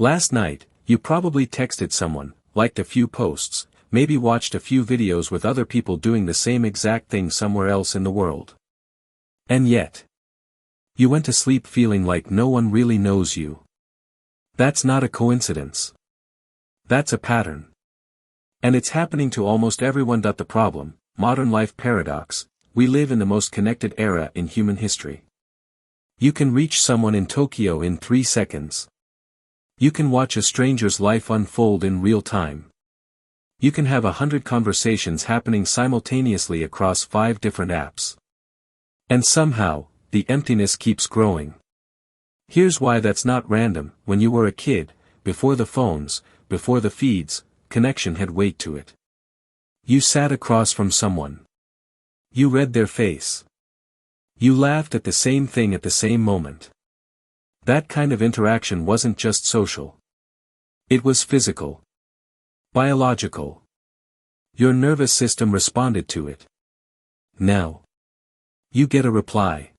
Last night, you probably texted someone, liked a few posts, maybe watched a few videos with other people doing the same exact thing somewhere else in the world. And yet, you went to sleep feeling like no one really knows you. That's not a coincidence. That's a pattern. And it's happening to almost everyone. The problem, modern life paradox, we live in the most connected era in human history. You can reach someone in Tokyo in 3 seconds. You can watch a stranger's life unfold in real time. You can have 100 conversations happening simultaneously across 5 different apps. And somehow, the emptiness keeps growing. Here's why that's not random. When you were a kid, before the phones, before the feeds, connection had weight to it. You sat across from someone. You read their face. You laughed at the same thing at the same moment. That kind of interaction wasn't just social. It was physical. Biological. Your nervous system responded to it. Now, you get a reply.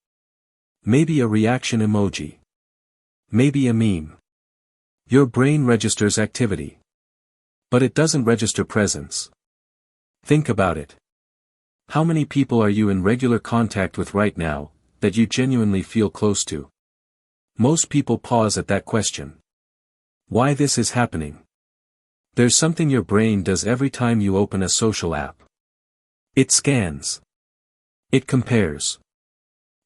Maybe a reaction emoji. Maybe a meme. Your brain registers activity. But it doesn't register presence. Think about it. How many people are you in regular contact with right now, that you genuinely feel close to? Most people pause at that question. Why this is happening? There's something your brain does every time you open a social app. It scans. It compares.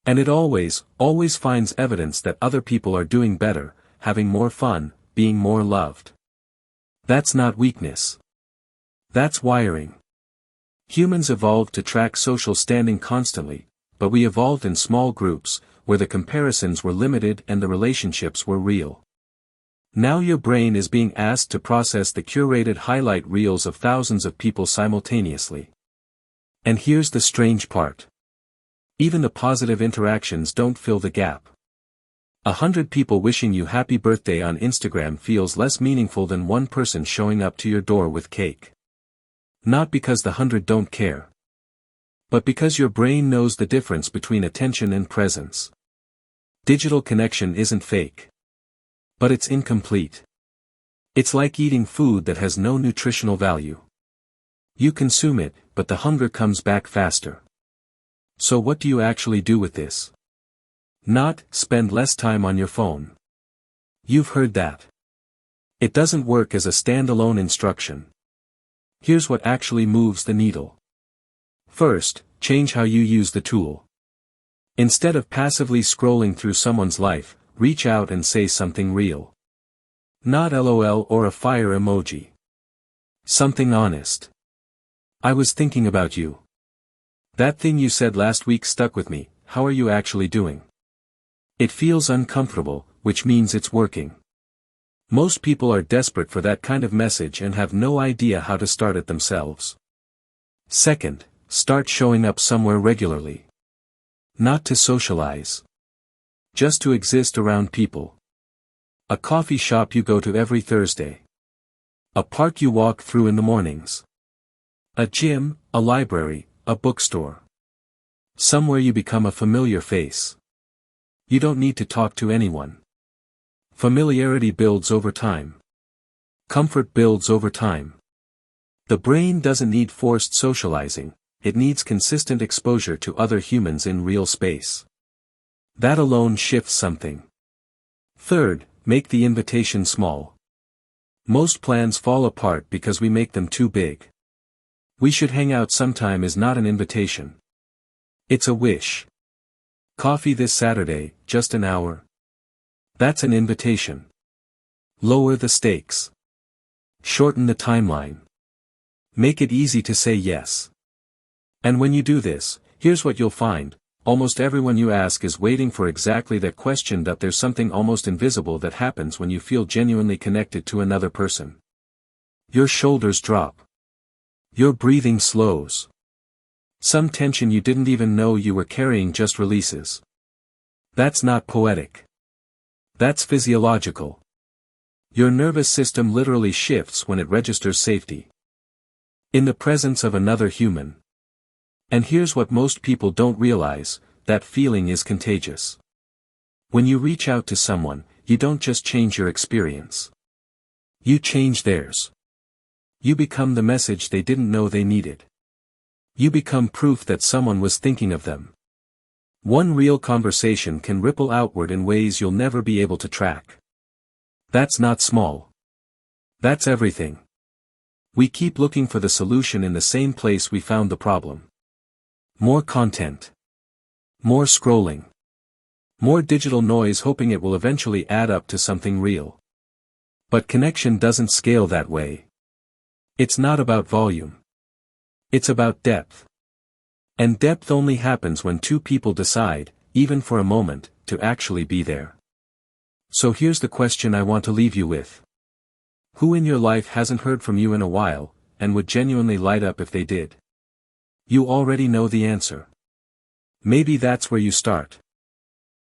And it always finds evidence that other people are doing better, having more fun, being more loved. That's not weakness. That's wiring. Humans evolved to track social standing constantly, but we evolved in small groups, where the comparisons were limited and the relationships were real. Now your brain is being asked to process the curated highlight reels of thousands of people simultaneously. And here's the strange part. Even the positive interactions don't fill the gap. 100 people wishing you happy birthday on Instagram feels less meaningful than one person showing up to your door with cake. Not because the 100 don't care. But because your brain knows the difference between attention and presence. Digital connection isn't fake. But it's incomplete. It's like eating food that has no nutritional value. You consume it, but the hunger comes back faster. So what do you actually do with this? Not, spend less time on your phone. You've heard that. It doesn't work as a standalone instruction. Here's what actually moves the needle. First, change how you use the tool. Instead of passively scrolling through someone's life, reach out and say something real. Not LOL or a fire emoji. Something honest. I was thinking about you. That thing you said last week stuck with me. How are you actually doing? It feels uncomfortable, which means it's working. Most people are desperate for that kind of message and have no idea how to start it themselves. Second, start showing up somewhere regularly. Not to socialize. Just to exist around people. A coffee shop you go to every Thursday. A park you walk through in the mornings. A gym, a library, a bookstore. Somewhere you become a familiar face. You don't need to talk to anyone. Familiarity builds over time. Comfort builds over time. The brain doesn't need forced socializing, it needs consistent exposure to other humans in real space. That alone shifts something. Third, make the invitation small. Most plans fall apart because we make them too big. We should hang out sometime is not an invitation. It's a wish. Coffee this Saturday, just an hour. That's an invitation. Lower the stakes. Shorten the timeline. Make it easy to say yes. And when you do this, here's what you'll find. Almost everyone you ask is waiting for exactly that question. That there's something almost invisible that happens when you feel genuinely connected to another person. Your shoulders drop. Your breathing slows. Some tension you didn't even know you were carrying just releases. That's not poetic. That's physiological. Your nervous system literally shifts when it registers safety. In the presence of another human. And here's what most people don't realize, that feeling is contagious. When you reach out to someone, you don't just change your experience. You change theirs. You become the message they didn't know they needed. You become proof that someone was thinking of them. One real conversation can ripple outward in ways you'll never be able to track. That's not small. That's everything. We keep looking for the solution in the same place we found the problem. More content. More scrolling. More digital noise, hoping it will eventually add up to something real. But connection doesn't scale that way. It's not about volume. It's about depth. And depth only happens when two people decide, even for a moment, to actually be there. So here's the question I want to leave you with. Who in your life hasn't heard from you in a while, and would genuinely light up if they did? You already know the answer. Maybe that's where you start.